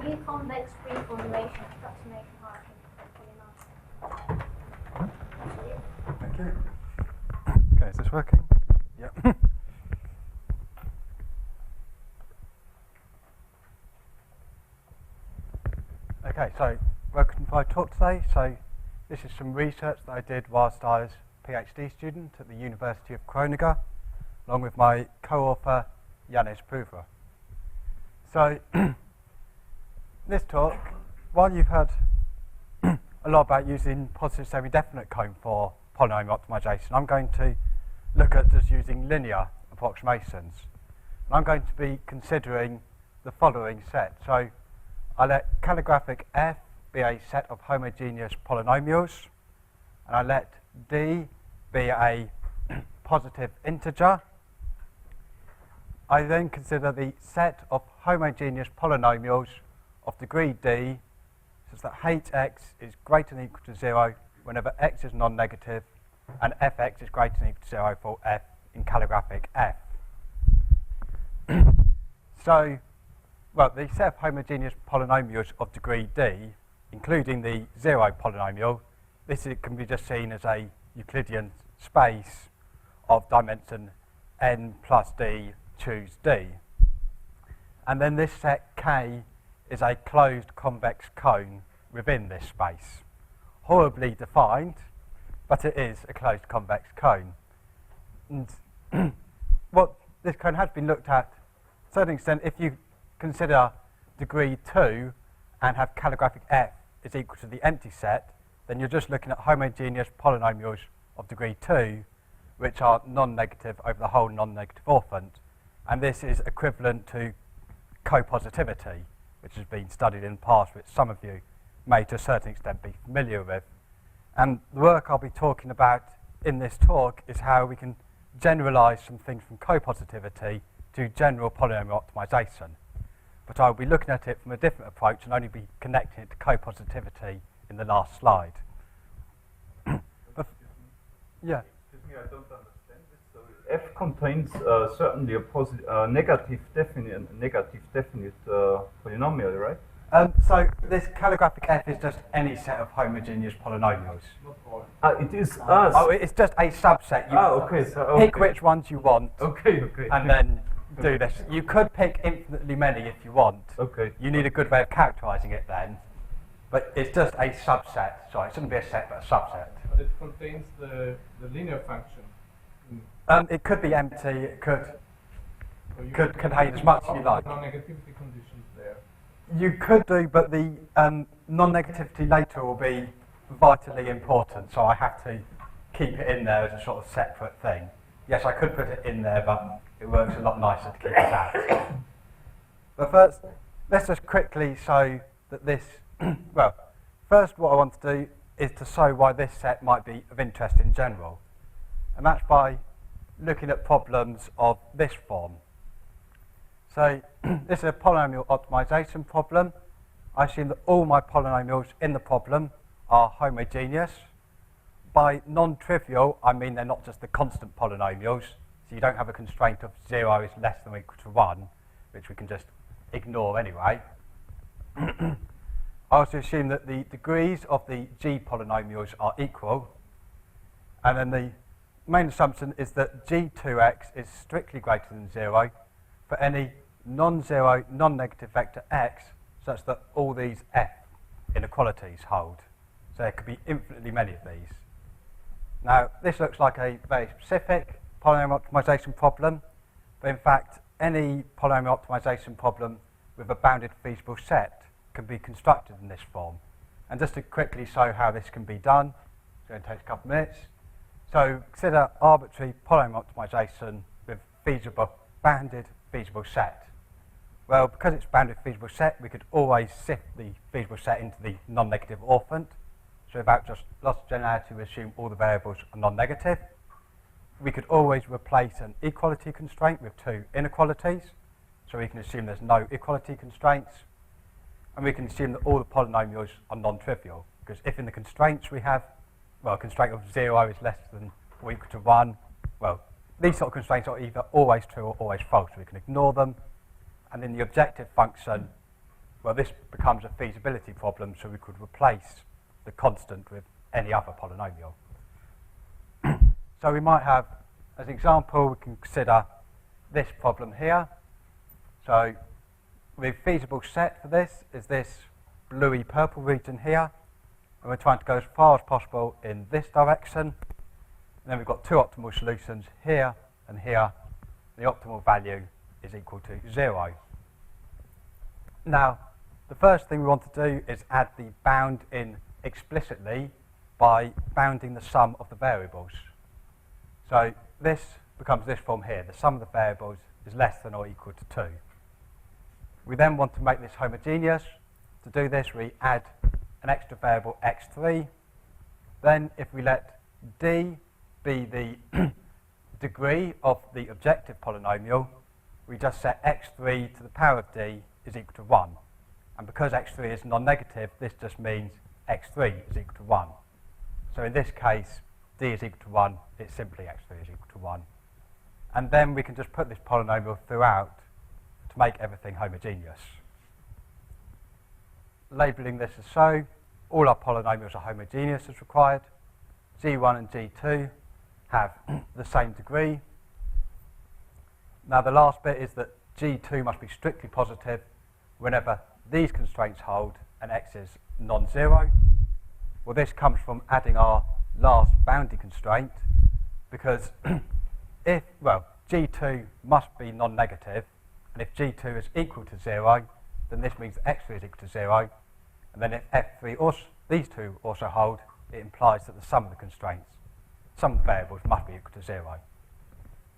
new convex reformulation approximation hierarchy for polynomial. Thank you. Okay, is this working? Yep. Okay, so welcome to my talk today. So this is some research that I did whilst I was a PhD student at the University of Groningen, along with my co-author Janis Pruver. So this talk, while you've heard a lot about using positive semi-definite cone for polynomial optimization, I'm going to look at just using linear approximations. And I'm going to be considering the following set. So I let calligraphic f be a set of homogeneous polynomials, and I let d be a positive integer. I then consider the set of homogeneous polynomials of degree d such that hx is greater than or equal to 0 whenever x is non-negative and fx is greater than or equal to 0 for f in calligraphic f. So, well, the set of homogeneous polynomials of degree d, including the 0 polynomial, can be just seen as a Euclidean space of dimension n plus d, choose d. And then this set K is a closed convex cone within this space. Horribly defined, but it is a closed convex cone. And what this cone has been looked at, to a certain extent, if you consider degree 2 and have calligraphic f is equal to the empty set, then you're just looking at homogeneous polynomials of degree 2, which are non-negative over the whole non-negative orphant. And this is equivalent to copositivity, which has been studied in the past, which some of you may to a certain extent be familiar with. And the work I'll be talking about in this talk is how we can generalize some things from copositivity to general polynomial optimization. But I'll be looking at it from a different approach and only be connecting it to copositivity in the last slide. Yeah. Excuse me, I don't understand this. So f contains certainly a negative definite polynomial, right? So this calligraphic f is just any set of homogeneous polynomials. It is us. Oh, it's just a subset. You okay. So, pick which ones you want. Okay. And then do this. You could pick infinitely many if you want. Okay. You need a good way of characterizing it then. But it's just a subset. Sorry, it shouldn't be a set, but a subset. But it contains the linear function. It could be empty. It could contain as much as you like. Non-negativity conditions there. You could do, but the non-negativity later will be vitally important, so I have to keep it in there as a sort of separate thing. Yes, I could put it in there, but it works a lot nicer to keep it out. But first, let's just quickly show that this, well, first what I want to do is to show why this set might be of interest in general. And that's by looking at problems of this form. So this is a polynomial optimization problem. I assume that all my polynomials in the problem are homogeneous. By non-trivial, I mean they're not just the constant polynomials, so you don't have a constraint of 0 is less than or equal to 1, which we can just ignore anyway. I also assume that the degrees of the G polynomials are equal, and then the main assumption is that G2x is strictly greater than 0 for any non-zero, non-negative vector x, such that all these f inequalities hold. So there could be infinitely many of these. Now, this looks like a very specific polynomial optimization problem, but in fact, any polynomial optimization problem with a bounded feasible set can be constructed in this form. And just to quickly show how this can be done, it's going to take a couple of minutes. So consider arbitrary polynomial optimization with bounded feasible set. Well, because it's bounded feasible set, we could always sift the feasible set into the non-negative orphant. So without just loss of generality, we assume all the variables are non-negative. We could always replace an equality constraint with two inequalities. So we can assume there's no equality constraints. And we can assume that all the polynomials are non-trivial. Because if in the constraints we have, well, a constraint of 0 is less than or equal to 1, well, these sort of constraints are either always true or always false. So we can ignore them. And in the objective function, well, this becomes a feasibility problem, so we could replace the constant with any other polynomial. So we might have, as an example, we can consider this problem here. So the feasible set for this is this bluey purple region here, and we're trying to go as far as possible in this direction. And then we've got two optimal solutions here and here. The optimal value is equal to 0. Now, the first thing we want to do is add the bound in explicitly by bounding the sum of the variables. So this becomes this form here. The sum of the variables is less than or equal to 2. We then want to make this homogeneous. To do this, we add an extra variable x3. Then if we let d be the degree of the objective polynomial, we just set x3 to the power of d is equal to 1. And because x3 is non-negative, this just means x3 is equal to 1. So in this case, d is equal to 1, it's simply x3 is equal to 1. And then we can just put this polynomial throughout to make everything homogeneous. Labelling this as so, all our polynomials are homogeneous as required. G1 and G2 have the same degree. Now the last bit is that G2 must be strictly positive whenever these constraints hold and x is non-zero. Well, this comes from adding our last boundary constraint, because if, well, G2 must be non-negative, and if G2 is equal to 0, then this means that x3 is equal to 0, and then if f3 also, these two also hold, it implies that the sum of the constraints, sum of the variables must be equal to 0.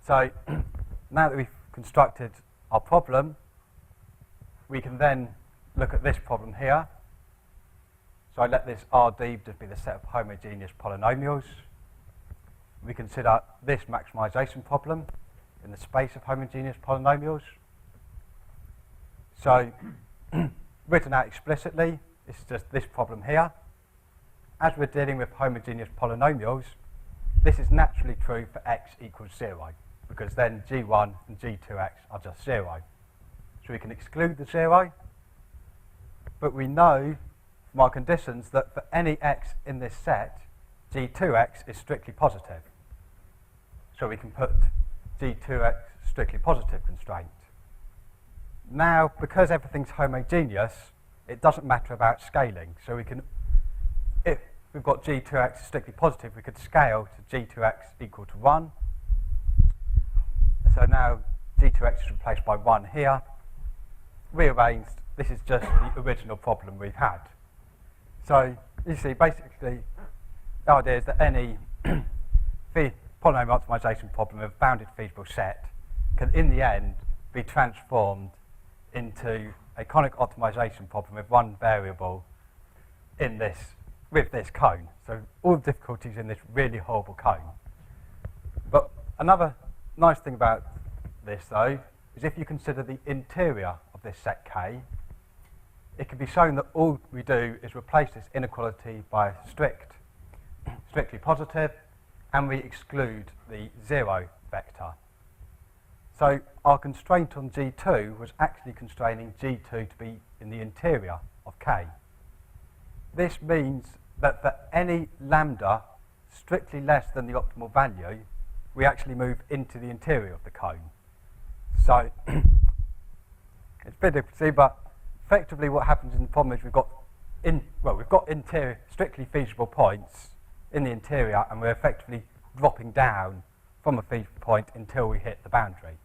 So now that we've constructed our problem, we can then look at this problem here. So I let this Rd just be the set of homogeneous polynomials. We consider this maximization problem in the space of homogeneous polynomials. So written out explicitly, it's just this problem here. As we're dealing with homogeneous polynomials, this is naturally true for x equals 0, because then g1 and g2x are just 0. So we can exclude the 0, but we know from our conditions that for any x in this set, g2x is strictly positive. So we can put g2x strictly positive constraint. Now, because everything's homogeneous, it doesn't matter about scaling. So we can, if we've got g2x strictly positive, we could scale to g2x equal to 1. So now g2x is replaced by 1 here. Rearranged, this is just the original problem we've had. So you see, basically, the idea is that any polynomial optimization problem of bounded feasible set can, in the end, be transformed into a conic optimization problem with one variable in this, with this cone. So all the difficulties in this really horrible cone. But another nice thing about this, though, is if you consider the interior of this set K, it can be shown that all we do is replace this inequality by strictly positive, and we exclude the 0 vector. So our constraint on G2 was actually constraining G2 to be in the interior of K. This means that for any lambda strictly less than the optimal value, we actually move into the interior of the cone. So it's a bit difficult to see, but effectively what happens in the problem is we've got interior strictly feasible points in the interior, and we're effectively dropping down from a feasible point until we hit the boundary.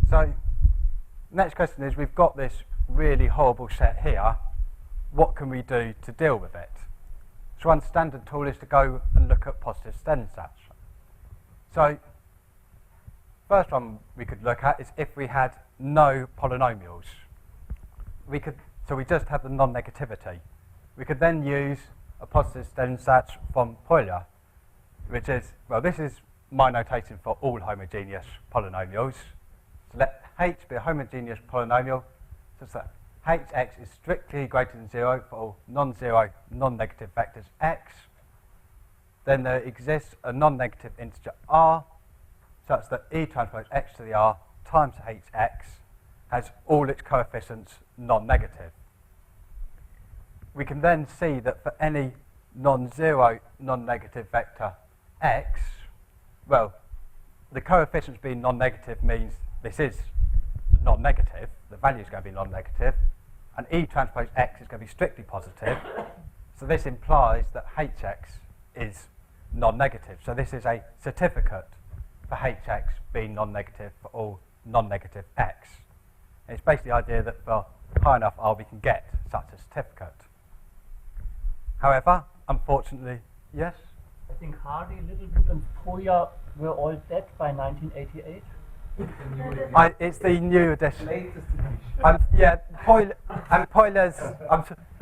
So next question is, we've got this really horrible set here. What can we do to deal with it? So one standard tool is to go and look at positive Stensatz. So first one we could look at is if we had no polynomials. So we just have the non-negativity. We could then use a positive Stensatz from Euler, which is, well, this is my notation for all homogeneous polynomials. So let h be a homogeneous polynomial such that hx is strictly greater than 0 for all non-zero, non-negative vectors x. Then there exists a non-negative integer r such that e transpose x to the r times hx has all its coefficients non-negative. We can then see that for any non-zero non-negative vector x, well, the coefficients being non-negative means this is non-negative, the value is going to be non-negative, and E transpose x is going to be strictly positive, so this implies that hx is non-negative. So this is a certificate for hx being non-negative for all non-negative x. And it's basically the idea that for high enough R we can get such a certificate. However, unfortunately, yes? I think Hardy, Littlewood and Poya were all dead by 1988. It's the new edition. Latest edition. Yeah, Euler's.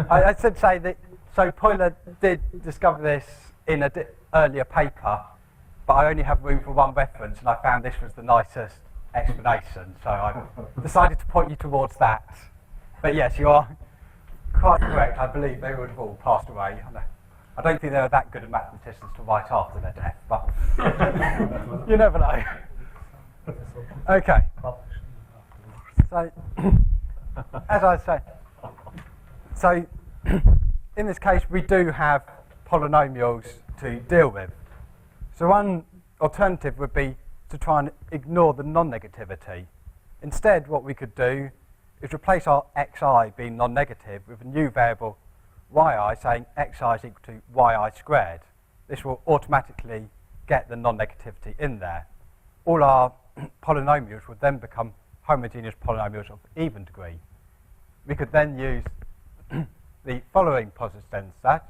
I should say that. So Euler did discover this in an earlier paper, but I only have room for one reference, and I found this was the nicest explanation. So I decided to point you towards that. But yes, you are quite correct. I believe they would have all passed away. I don't think they were that good at mathematicians to write after their death, but you never know. Okay. So, as I say, so in this case we do have polynomials to deal with. So one alternative would be to try and ignore the non-negativity. Instead, what we could do is replace our xi being non-negative with a new variable yi, saying xi is equal to yi squared. This will automatically get the non-negativity in there. All our polynomials would then become homogeneous polynomials of even degree. We could then use the following positive stats,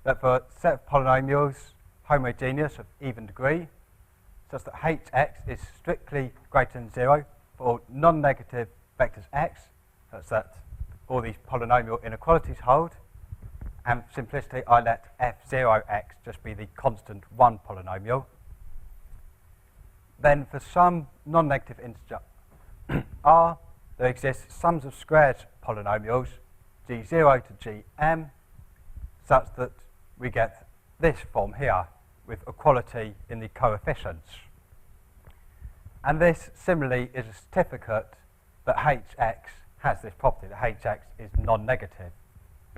that for a set of polynomials homogeneous of even degree, such that hx is strictly greater than 0 for all non-negative vectors x, such that all these polynomial inequalities hold, and for simplicity I let f0x just be the constant 1 polynomial. Then for some non-negative integer r, there exists sums of squares polynomials g0 to gm, such that we get this form here with equality in the coefficients. And this similarly is a certificate that hx has this property, that hx is non-negative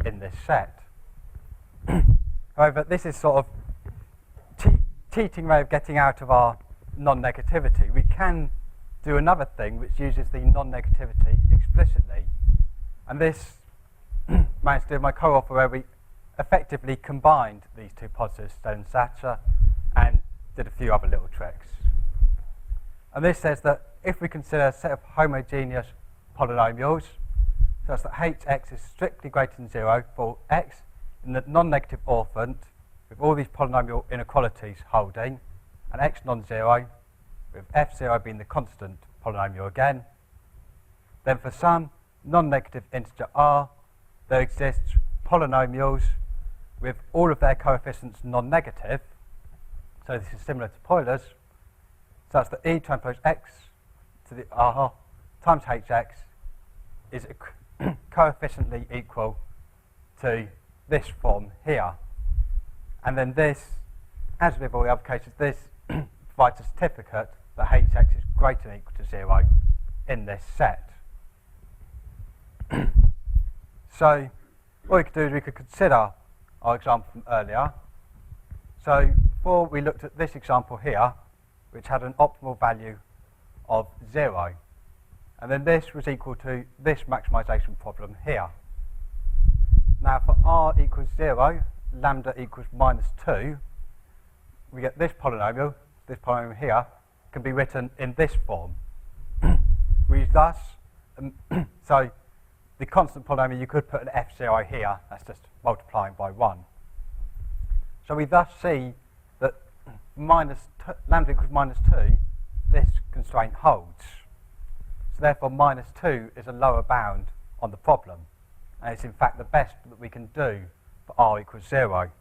in this set. However, this is sort of cheating way of getting out of our non-negativity. We can do another thing which uses the non-negativity explicitly. And this managed to do my co-author where we effectively combined these two positives, Stone-Satcher, and did a few other little tricks. And this says that if we consider a set of homogeneous polynomials, such that hx is strictly greater than 0 for x in the non-negative orthant, with all these polynomial inequalities holding, and x non-zero, with f0 being the constant polynomial again, then for some non-negative integer r, there exists polynomials with all of their coefficients non-negative, so this is similar to Euler's, such that E transpose x to the r times hx is coefficiently equal to this form here. And then this, as with all the other cases, this provides a certificate that hx is greater than or equal to 0 in this set. So what we could do is we could consider our example from earlier. So before we looked at this example here, which had an optimal value of 0. And then this was equal to this maximisation problem here. Now for r equals 0, lambda equals minus 2, we get this polynomial here, can be written in this form. We thus, so the constant polynomial, you could put an f0 here, that's just multiplying by 1. So we thus see that lambda equals minus 2, this constraint holds. So therefore minus 2 is a lower bound on the problem. And it's in fact the best that we can do for r equals 0.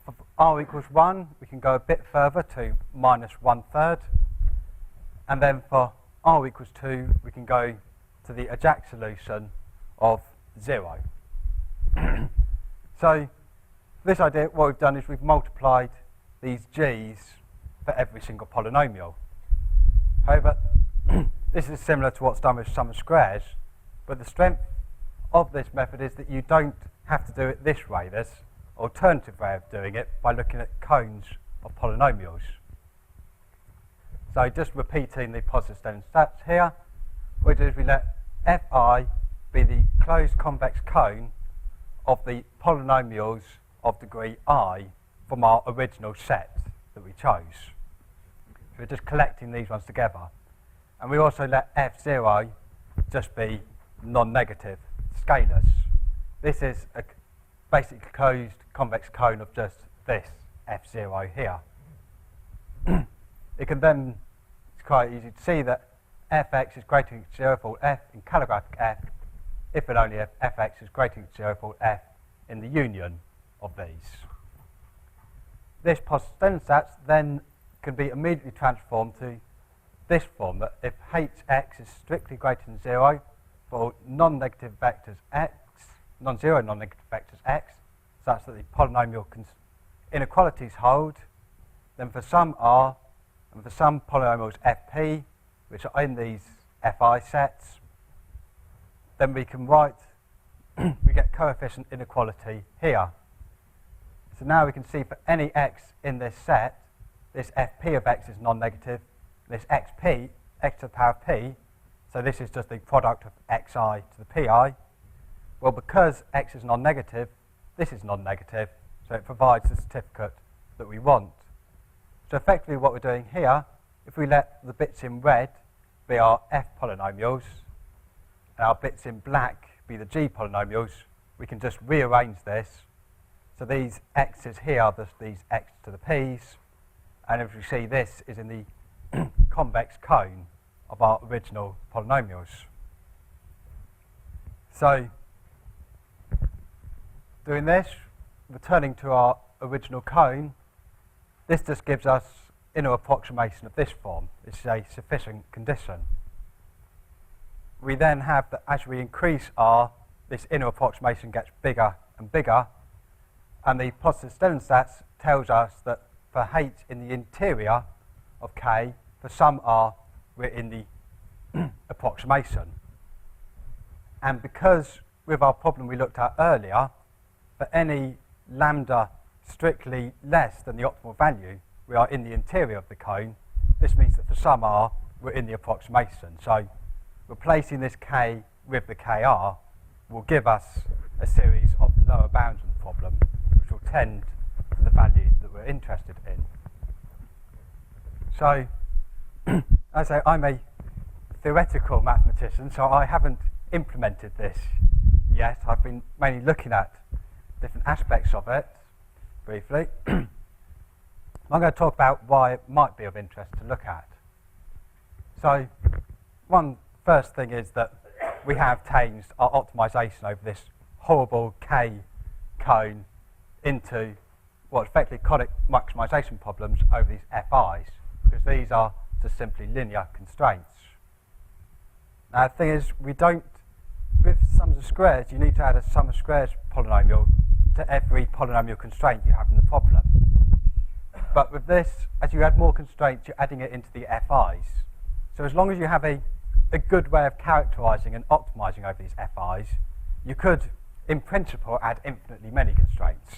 For r equals 1, we can go a bit further to minus 1/3. And then for r equals 2, we can go to the exact solution of 0. So this idea, what we've done is we've multiplied these g's for every single polynomial. However, This is similar to what's done with sum of squares, but the strength of this method is that you don't have to do it this way. There's an alternative way of doing it by looking at cones of polynomials. So just repeating the positive standard stats here, what we do is we let fi be the closed convex cone of the polynomials of degree I from our original set that we chose. So we're just collecting these ones together. And we also let f0 just be non-negative scalars. This is a basic closed convex cone of just this f0 here. It can then, it's quite easy to see that fx is greater than 0 for f in calligraphic f, if and only if fx is greater than 0 for f in the union of these. This positive standard stats then can be immediately transformed to this form, that if hx is strictly greater than 0 for non-negative vectors x, non-zero non-negative vectors x, such that the polynomial inequalities hold, then for some r and for some polynomials fp, which are in these fi sets, then we can write, we get coefficient inequality here. So now we can see for any x in this set, this fp of x is non-negative, this xp, x to the power of p, so this is just the product of xi to the pi. Well, because x is non-negative, this is non-negative, so it provides the certificate that we want. So effectively what we're doing here, if we let the bits in red be our f polynomials, and our bits in black be the g polynomials, we can just rearrange this. So these x's here are just these x to the p's, and as we see, this is in the convex cone of our original polynomials. So doing this, returning to our original cone, this just gives us inner approximation of this form. This is a sufficient condition. We then have that as we increase r, this inner approximation gets bigger and bigger, and the positive standard stats tells us that for h in the interior of k, for some r, we're in the approximation. And because with our problem we looked at earlier, for any lambda strictly less than the optimal value, we are in the interior of the cone. This means that for some r, we're in the approximation. So replacing this k with the kr will give us a series of lower bounds on the problem, which will tend to the value that we're interested in. So, as I say, I'm a theoretical mathematician, so I haven't implemented this yet. I've been mainly looking at different aspects of it, briefly. I'm going to talk about why it might be of interest to look at. So, one first thing is that we have changed our optimization over this horrible k cone into what's effectively conic maximization problems over these FIs, because these are just simply linear constraints. Now the thing is, we don't, with sums of squares, you need to add a sum of squares polynomial to every polynomial constraint you have in the problem. But with this, as you add more constraints, you're adding it into the FIs. So as long as you have a good way of characterizing and optimizing over these FIs, you could, in principle, add infinitely many constraints.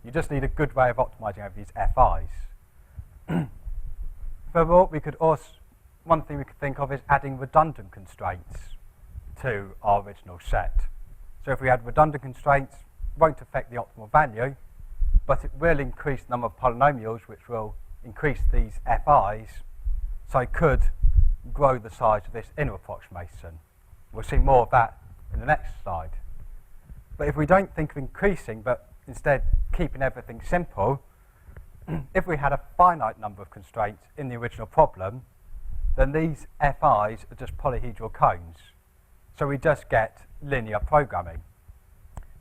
You just need a good way of optimizing over these FIs. Furthermore, we could also, one thing we could think of is adding redundant constraints to our original set. So if we add redundant constraints, it won't affect the optimal value, but it will increase the number of polynomials, which will increase these FIs, so it could grow the size of this inner approximation. We'll see more of that in the next slide. But if we don't think of increasing, but instead keeping everything simple, if we had a finite number of constraints in the original problem, then these FIs are just polyhedral cones. So we just get linear programming.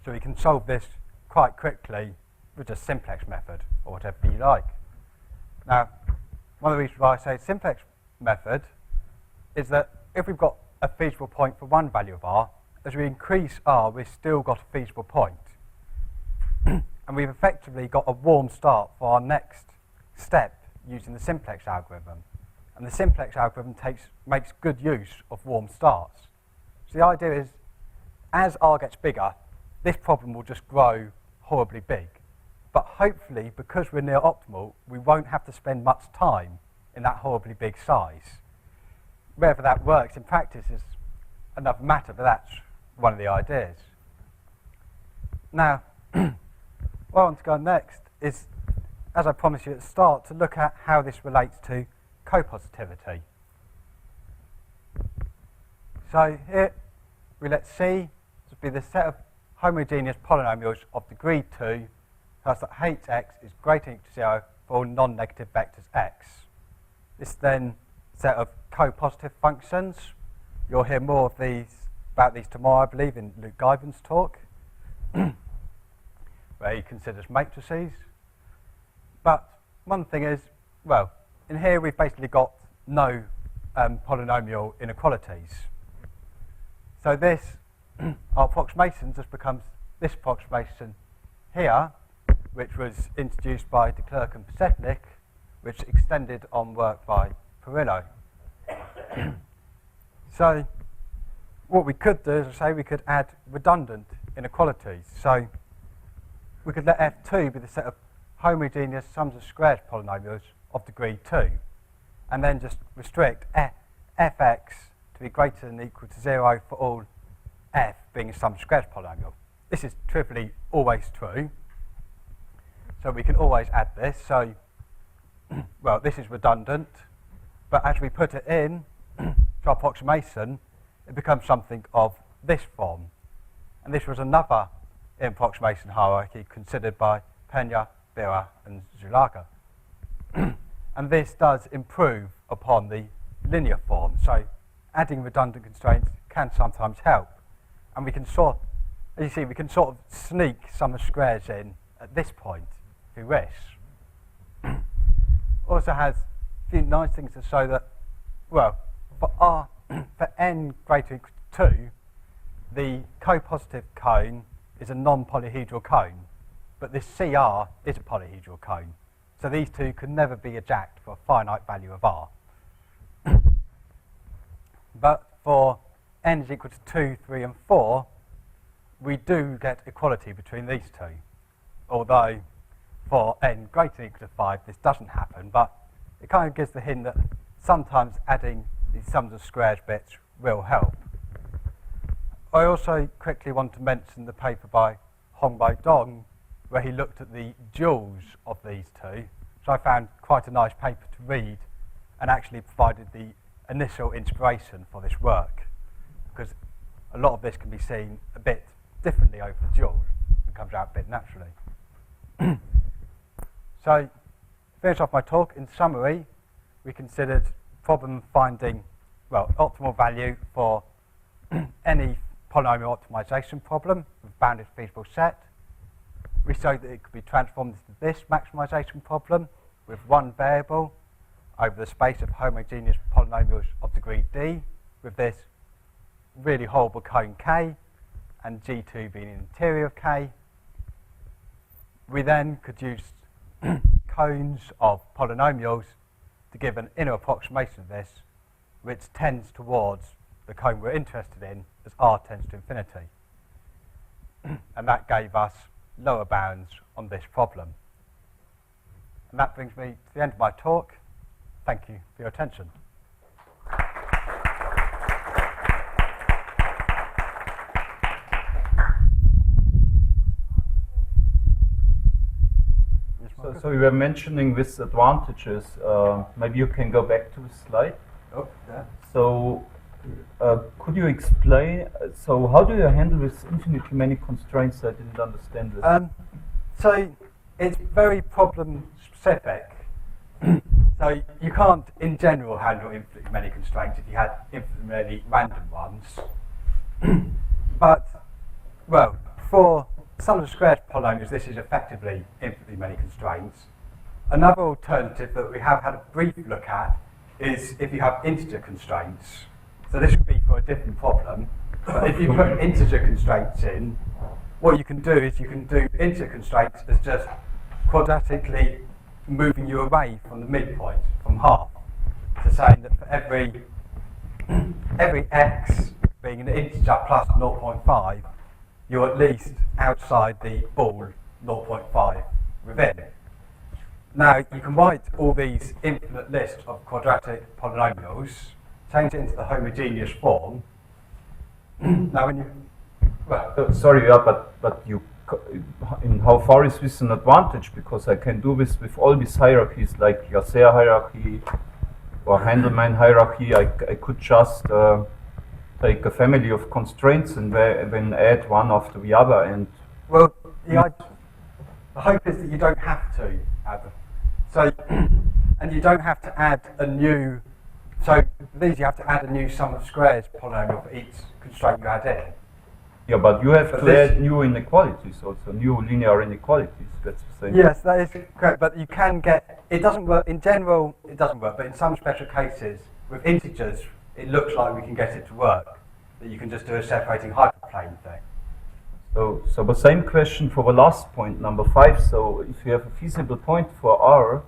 So we can solve this quite quickly with a simplex method, or whatever you like. Now, one of the reasons why I say simplex method is that if we've got a feasible point for one value of r, as we increase r, we've still got a feasible point. And we've effectively got a warm start for our next step using the simplex algorithm. And the simplex algorithm makes good use of warm starts. So the idea is, as R gets bigger, this problem will just grow horribly big. But hopefully, because we're near optimal, we won't have to spend much time in that horribly big size. Whether that works in practice is another matter, but that's one of the ideas. Now, where I want to go next is, as I promised you at the start, to look at how this relates to copositivity. So here we let C to be the set of homogeneous polynomials of degree 2 such that hx is greater than or equal to 0 for all non-negative vectors x. This then set of copositive functions. You'll hear more of about these tomorrow, I believe, in Luke Guyvan's talk, where he considers matrices. But one thing is, well, in here we've basically got no polynomial inequalities. So this, our approximation just becomes this approximation here, which was introduced by de Klerk and Pasetnik, which extended on work by Perillo. So what we could do is, I say, we could add redundant inequalities. So we could let F2 be the set of homogeneous sums of squares polynomials of degree 2, and then just restrict fx to be greater than or equal to 0 for all f being a sum of squares polynomial. This is trivially always true, so we can always add this. So, well, this is redundant, but as we put it in to our approximation, it becomes something of this form. And this was another approximation hierarchy considered by Pena, Bira, and Zulaga. And this does improve upon the linear form. So adding redundant constraints can sometimes help. And we can as you see, we can sort of sneak sum of squares in at this point, if we wish. Also has a few nice things to show that, well, for n greater than or equal to 2, the copositive cone is a non-polyhedral cone, but this CR is a polyhedral cone. So these two can never be adjact for a finite value of R. But for n is equal to 2, 3, and 4, we do get equality between these two. Although for n greater than or equal to 5, this doesn't happen, but it kind of gives the hint that sometimes adding these sums of squares bits will help. I also quickly want to mention the paper by Hongbai Dong, where he looked at the duals of these two, which I found quite a nice paper to read, and actually provided the initial inspiration for this work, because a lot of this can be seen a bit differently over the dual and comes out a bit naturally. So, to finish off my talk, in summary, we considered problem finding, well, optimal value for any polynomial optimization problem with bounded feasible set. We showed that it could be transformed into this maximization problem with one variable over the space of homogeneous polynomials of degree D, with this really horrible cone K and G2 being the interior of K. We then could use cones of polynomials to give an inner approximation of this, which tends towards the cone we're interested in as R tends to infinity. And that gave us lower bounds on this problem. And that brings me to the end of my talk. Thank you for your attention. So you were mentioning these advantages. Maybe you can go back to the slide. Oh, yeah. So could you explain, so how do you handle with infinitely many constraints? I didn't understand this. So it's very problem specific. So you can't, in general, handle infinitely many constraints if you had infinitely many random ones. But, well, for sum of squares polynomials, this is effectively infinitely many constraints. Another alternative that we have had a brief look at is if you have integer constraints. So this would be for a different problem. But if you put integer constraints in, what you can do is you can do integer constraints as just quadratically moving you away from the midpoint, from half. So for saying that for every x being an integer plus 0.5, you're at least outside the ball 0.5 within. Now, you can write all these infinite lists of quadratic polynomials, change it into the homogeneous form. Now, when you... Well, Sorry, yeah, but you, in how far is this an advantage? Because I can do this with all these hierarchies, like Yasser hierarchy or Handelman hierarchy. I could just take a family of constraints and then add one after the other. And well, the hope is that you don't have to add them. So, and you don't have to add a new. So these you have to add a new sum of squares polynomial for each constraint you add in. yeah, but you have But to this- add new inequalities also, new linear inequalities. That's the same. Yes, that is correct. But you can get. It doesn't work in general. It doesn't work. But in some special cases, with integers, it looks like we can get it to work. That you can just do a separating hyperplane thing. So the same question for the last point, number 5. So if you have a feasible point for R,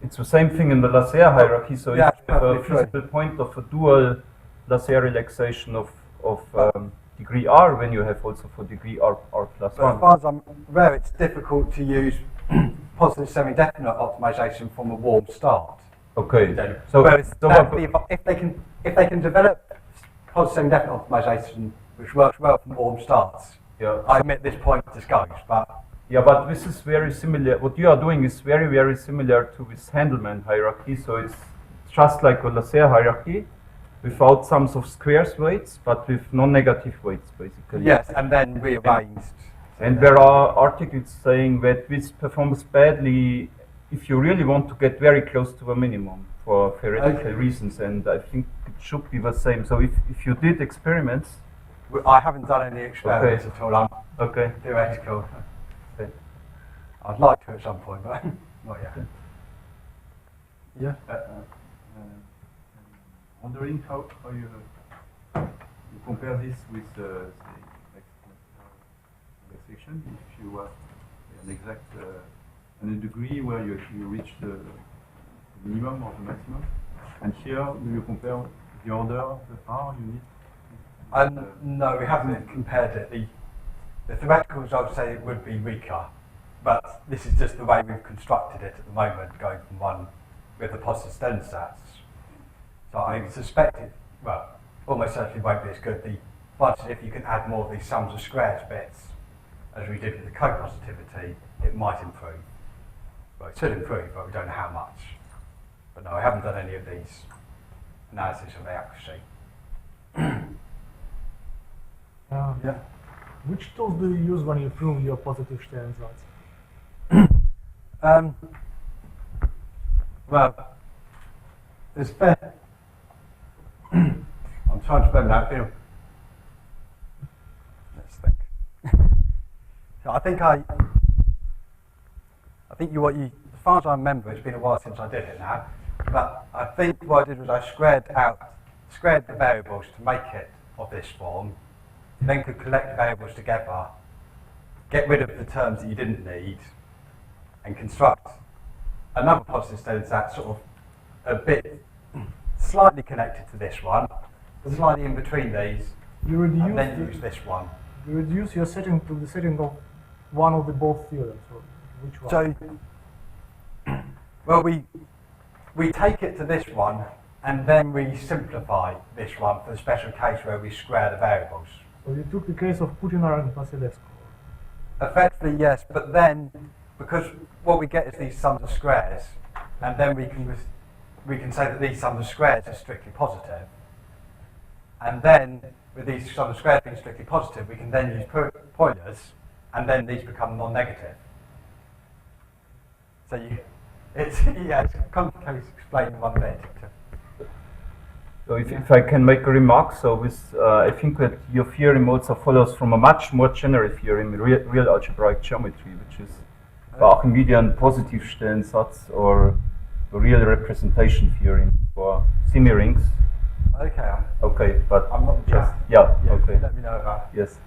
it's the same thing in the Lasserre hierarchy. So Yeah, if you have a perfectly true. feasible point of a dual Lasserre relaxation of degree R, then you have also for degree R plus But as 1. far as I'm aware, it's difficult to use positive semi-definite optimization from a warm start. Okay. So, So, if they can develop positive semi-definite optimization which works well from warm starts, yeah. I admit this point just goes. But Yeah, but this is very similar. What you are doing is very, very similar to this Handelman hierarchy. So it's just like a Lasserre hierarchy, without sums of squares weights, but with non-negative weights, basically. yes, and then rearranged. And there are articles saying that this performs badly if you really want to get very close to a minimum for theoretical Okay. reasons. And I think it should be the same. So if you did experiments, I haven't done any experiments Okay. at all. I'm okay. theoretical. Okay. I'd like to at some point, but not yet. Yeah. Wondering how you compare this with say conversation. If you have an exact and a degree where you reach the minimum or the maximum, and here do you compare the order of the power you need? No, we haven't compared it. The theoretical results say it would be weaker, but this is just the way we've constructed it at the moment, going from one with the positive sternsats. So I suspect it, well, almost certainly won't be as good. The advantage is if you can add more of these sums of squares bits, as we did with the co-positivity, it might improve. Well, it should improve, but we don't know how much. But no, I haven't done any of these analysis of the accuracy. Yeah. Which tools do you use when you prove your positive Sternsatz? Well, there's fair. I'm trying to remember that feel. Let's think. So I think as far as I remember, it's been a while since I did it now, but I think what I did was I squared the variables to make it of this form, then could collect the variables together, get rid of the terms that you didn't need, and construct another positive Sternsatz sort of a bit slightly connected to this one, slightly in between these, You and then reduce, use this one. you reduce your setting to the setting of one of the both theorems. Or which one? So, well, we take it to this one, and then we simplify this one for the special case where we square the variables. So you took the case of Putinar and Vasilevsky. Effectively, yes, but then, because what we get is these sums of squares, and then we can say that these sums of squares are strictly positive. And then, with these sums of squares being strictly positive, we can then use Poilers, and then these become non-negative. So it's complicated to explain in one bit. So if I can make a remark, so with, I think that your theorem also follows from a much more general theorem in real algebraic geometry, which is the Archimedean positive Sternsatz or the real representation theorem for semirings. Okay, Okay, but I'm not just, just. yeah, okay, Let me know about. yes.